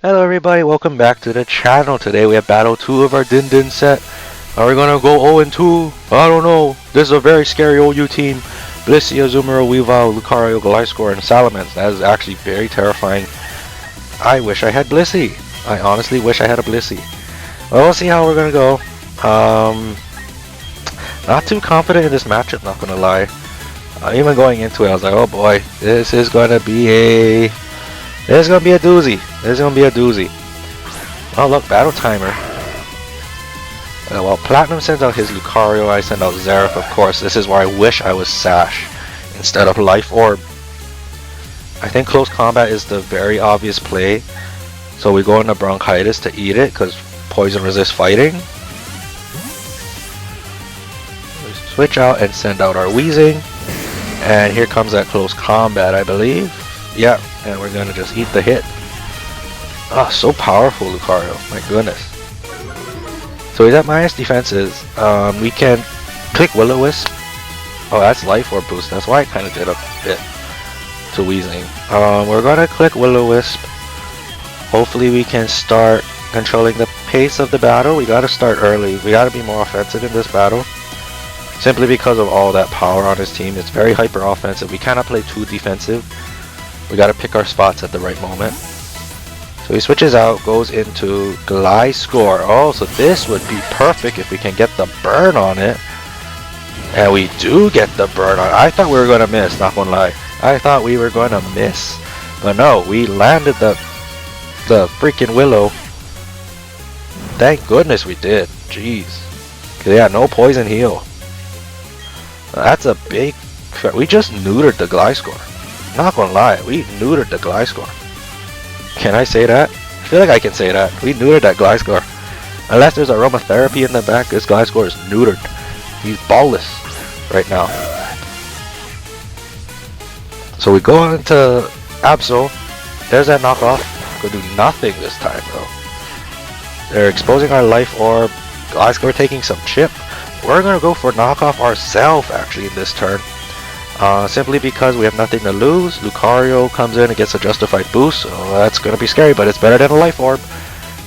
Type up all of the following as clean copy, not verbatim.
Hello everybody, welcome back to the channel. Today we have battle 2 of our Din Din set. Are we gonna go 0-2? I don't know. This is a very scary OU team. Blissey, Azumarill, Weavile, Lucario, Gliscor, and Salamence. That is actually very terrifying. I wish I had Blissey. I honestly wish I had a Blissey. Well, we'll see how we're gonna go. Not too confident in this matchup, not gonna lie. Even going into it, I was like, oh boy, this is gonna be a doozy. This is gonna be a doozy. Oh look, battle timer. Well, Platinum sends out his Lucario, I send out Xerath, of course. This is where I wish I was Sash instead of Life Orb. I think close combat is the very obvious play. So we go into Bronchitis to eat it, because poison resist fighting. We switch out and send out our Weezing. And here comes that close combat, I believe. Yeah, and we're gonna just eat the hit. Oh, so powerful, Lucario. My goodness. So he's at minus defenses. We can click Will-O-Wisp. Oh, that's Life Orb boost. That's why I kind of did a bit to Weezing. We're gonna click Will-O-Wisp. Hopefully we can start controlling the pace of the battle. We gotta start early. We gotta be more offensive in this battle. Simply because of all that power on his team. It's very hyper offensive. We cannot play too defensive. We gotta pick our spots at the right moment. So he switches out, goes into Gliscor. Oh, so this would be perfect if we can get the burn on it. And we do get the burn on it. I thought we were gonna miss, not gonna lie. I thought we were gonna miss. But no, we landed the freaking Willow. Thank goodness we did. Jeez. Cause yeah, no poison heal. That's a big... We just neutered the Gliscor. Not gonna lie, we neutered the Gliscor. Can I say that? I feel like I can say that. We neutered that Gliscor. Unless there's aromatherapy in the back, this Gliscor is neutered. He's ballless right now. So we go into Absol. There's that knockoff. Gonna do nothing this time though. They're exposing our Life Orb. Gliscor taking some chip. We're gonna go for knockoff ourselves actually in this turn. Simply because we have nothing to lose. Lucario comes in and gets a justified boost, so that's gonna be scary, but it's better than a Life Orb.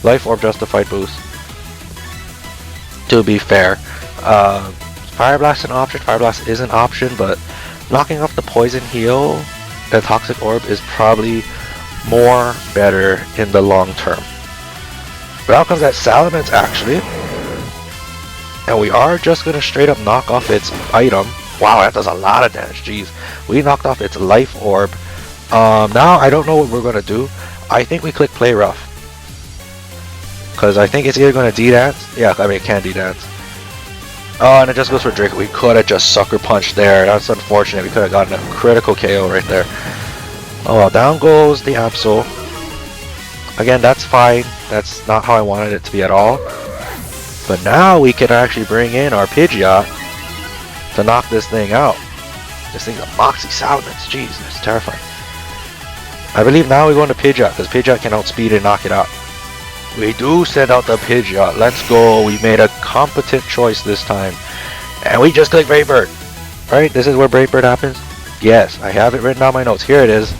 Life Orb justified boost. To be fair. Fire Blast an option, Fire Blast is an option, but knocking off the poison heal and Toxic Orb is probably more better in the long term. But out comes that Salamence actually. And we are just gonna straight up knock off its item. Wow, that does a lot of damage, jeez. We knocked off its Life Orb. Now I don't know what we're gonna do. I think we click Play Rough. Cause I think it's either gonna D-Dance. Yeah, I mean it can D-Dance. Oh, and it just goes for Drake. We could have just Sucker Punched there. That's unfortunate. We could have gotten a critical KO right there. Oh well, down goes the Absol. Again, that's fine. That's not how I wanted it to be at all. But now we can actually bring in our Pidgeot to knock this thing out. This thing's a Moxie Salamence. Jeez, that's terrifying. I believe now we go into Pidgeot because Pidgeot can outspeed and knock it out. We do send out the Pidgeot. Let's go. We made a competent choice this time. And we just click Brave Bird. Right? This is where Brave Bird happens? Yes, I have it written down my notes. Here it is.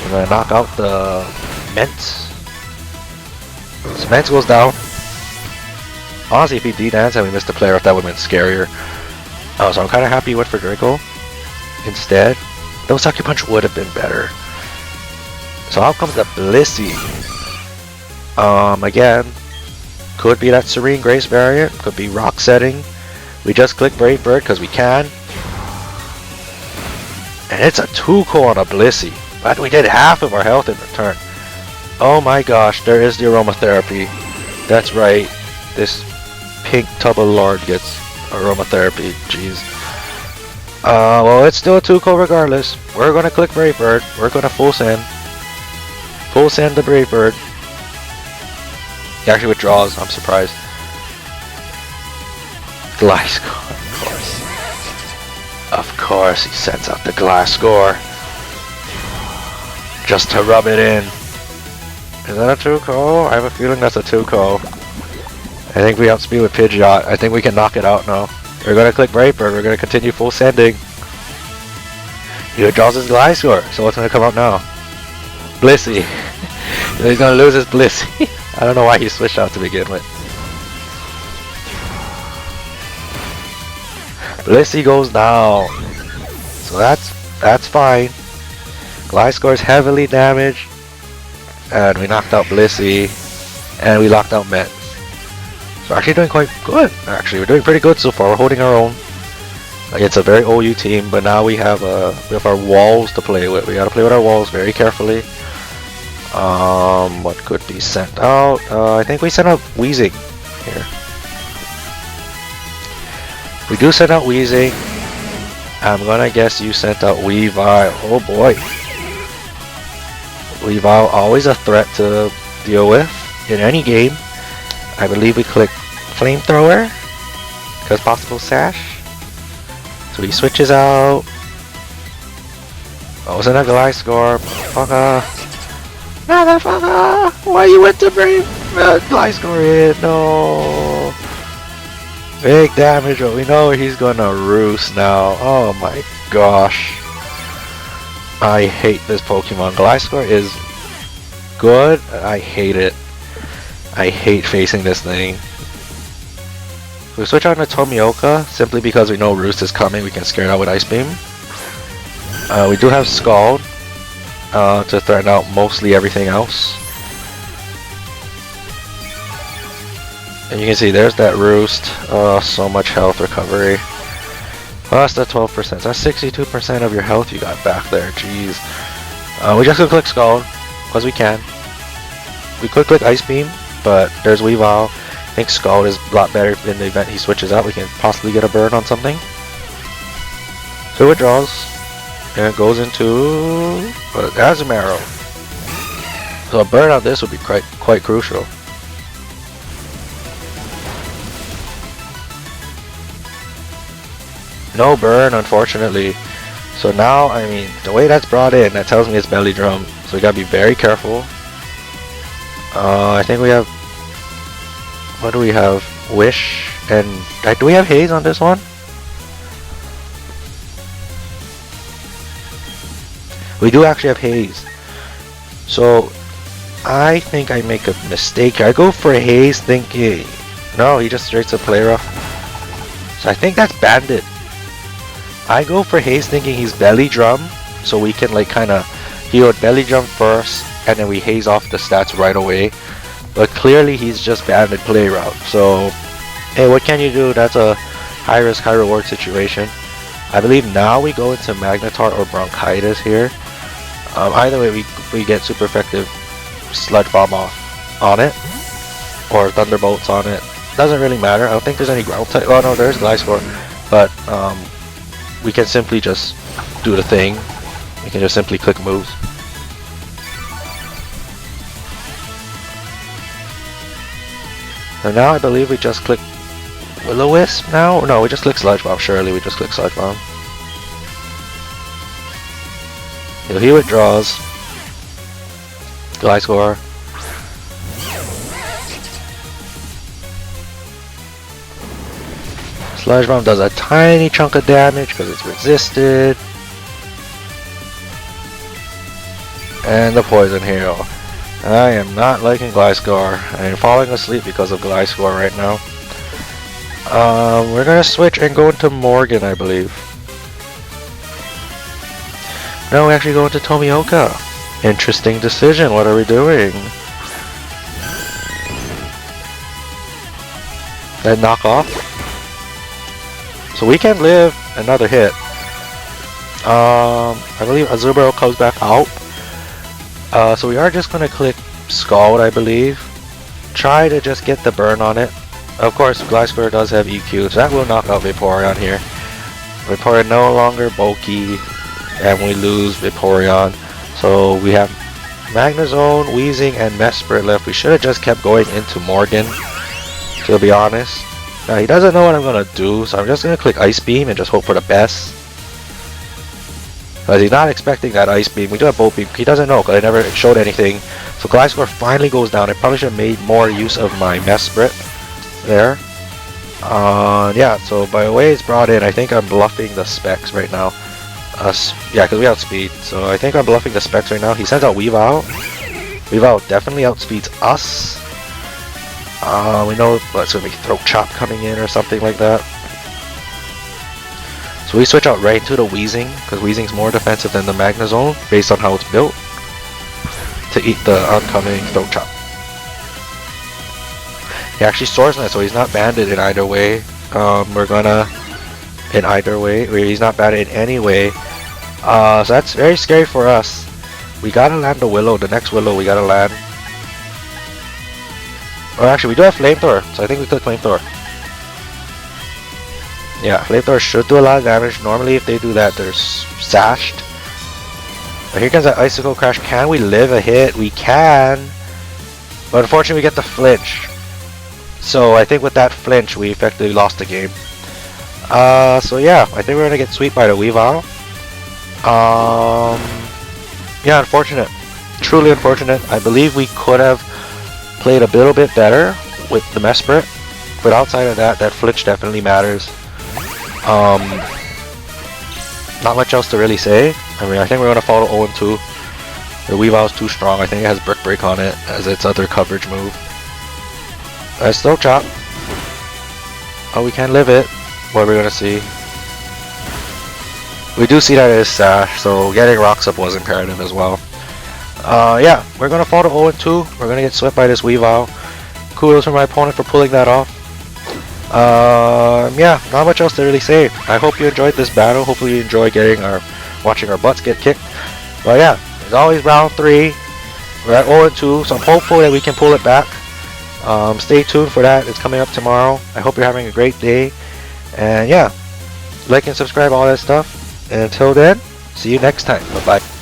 We're going to knock out the Ments. Ments goes down. Honestly, if he D-Dance and we missed the player, that would have been scarier. Oh, so I'm kind of happy he went for Draco instead. Though Sucker Punch would have been better. So out comes the Blissey. Again, could be that Serene Grace variant, could be Rock Setting. We just click Brave Bird because we can. And it's a 2-ko on a Blissey. But we did half of our health in return. Oh my gosh, there is the aromatherapy. That's right. This pink tub of lord gets aromatherapy. Jeez. Well, it's still a 2-ko regardless. We're gonna click Brave Bird. We're gonna full send. Full send the Brave Bird. He actually withdraws. I'm surprised. Gliscor, of course. Of course, he sends out the Gliscor. Just to rub it in. Is that a 2-ko? I have a feeling that's a 2-ko. I think we outspeed with Pidgeot. I think we can knock it out now. We're gonna click Brave Bird. We're gonna continue full sending. He withdraws his Gliscor. So what's gonna come out now? Blissey. He's gonna lose his Bliss. I don't know why he switched out to begin with. Blissey goes down. So that's fine. Gliscor is heavily damaged. And we knocked out Blissey. And we locked out Met. So we're actually doing quite good. Actually, we're doing pretty good so far. We're holding our own. It's a very OU team, but now we have our walls to play with. We gotta play with our walls very carefully. What could be sent out? I think we sent out Wheezing here. We do send out Wheezing. I'm gonna guess you sent out Weavile. Oh boy. Weavile, always a threat to deal with in any game. I believe we click Flamethrower because possible Sash. So he switches out. Oh, it's a Gliscor. Motherfucker. Motherfucker! Why you went to bring Gliscor in? No. Big damage, but we know he's gonna roost now. Oh my gosh. I hate this Pokemon. Gliscor is good. I hate it. I hate facing this thing. We switch on to Tomioka simply because we know Roost is coming. We can scare it out with Ice Beam. We do have Scald to threaten out mostly everything else. And you can see there's that Roost. So much health recovery. Plus the 12%. That's 62% of your health you got back there. Jeez. We just gonna click Scald because we can. We could click Ice Beam, but there's Weavile. I think Scald is a lot better in the event he switches out. We can possibly get a burn on something. So it withdraws. And it goes into Azumarill. So a burn on this would be quite crucial. No burn, unfortunately. So now, I mean, the way that's brought in, that tells me it's Belly Drum. So we gotta be very careful. I think we have... What do we have? Wish and do we have Haze on this one? We do actually have Haze. So I think I make a mistake here. I go for Haze thinking no, he just straight to play rough. So I think that's Bandit. I go for Haze thinking he's Belly Drum, so we can like kinda heal with Belly Drum first and then we haze off the stats right away. But clearly he's just Bandit play route. So, hey, what can you do? That's a high risk, high reward situation. I believe now we go into Magnetar or Bronchitis here. Either way, we get super effective Sludge Bomb off on it, or Thunderbolts on it. Doesn't really matter. I don't think there's any ground type. Oh no, there's Gliscor, but we can simply just do the thing. We can just simply click moves. And now I believe we just click Will-O-Wisp now? No, we just click Sludge Bomb, surely we just click Sludge Bomb. He withdraws. Gliscor. Sludge Bomb does a tiny chunk of damage because it's resisted. And the Poison Heal. I am not liking Gliscor. I am falling asleep because of Gliscor right now. We're gonna switch and go into Morgan, I believe. No, we actually go into Tomioka. Interesting decision. What are we doing? That knock off. So we can live another hit. I believe Azumarill comes back out. So we are just gonna click Scald, I believe. Try to just get the burn on it. Of course, Gliscor does have EQ, so that will knock out Vaporeon here. Vaporeon no longer bulky, and we lose Vaporeon. So we have Magnezone, Weezing, and Mesprit left. We should have just kept going into Morgan, to be honest. Now he doesn't know what I'm gonna do, so I'm just gonna click Ice Beam and just hope for the best. Because he's not expecting that Ice Beam. We do have Bolt Beam. He doesn't know because I never showed anything. So Gliscor finally goes down. I probably should have made more use of my Mesprit there. Yeah, so by the way it's brought in, I think I'm bluffing the specs right now. Yeah, because we have speed. So I think I'm bluffing the specs right now. He sends out Weavile. Weavile definitely outspeeds us. We know what's gonna be throat chop coming in or something like that. So we switch out right into the Weezing, because Weezing's more defensive than the Magnezone based on how it's built to eat the oncoming throat chop. He actually Swords Net, so he's not banded in either way. We're gonna in either way, where he's not banded in any way. So that's very scary for us. We gotta land the Willow, the next Willow we gotta land. Or actually, we do have Flamethrower, so I think we could Flamethrower. Yeah, Flamethrower should do a lot of damage. Normally, if they do that, they're sashed. But here comes that Icicle Crash. Can we live a hit? We can. But unfortunately, we get the flinch. So I think with that flinch, we effectively lost the game. So yeah, I think we're gonna get swept by the Weavile. Yeah, unfortunate. Truly unfortunate. I believe we could have played a little bit better with the Mesprit, but outside of that, that flinch definitely matters. Not much else to really say. I mean, I think we're gonna fall to 0-2. The Weavile's too strong. I think it has Brick Break on it as its other coverage move. Let's Throat Chop. Oh, we can live it. What are we gonna see? We do see that it is Sash, so getting rocks up was imperative as well. Yeah, we're gonna fall to 0-2. We're gonna get swept by this Weavile. Kudos for my opponent for pulling that off. Yeah, not much else to really say. I hope you enjoyed this battle. Hopefully you enjoy watching our butts get kicked. But yeah, it's always round 3. We're at 0-2, so I'm hopeful that we can pull it back. Stay tuned for that. It's coming up tomorrow. I hope you're having a great day. And yeah, like and subscribe, all that stuff. And until then, see you next time. Bye-bye.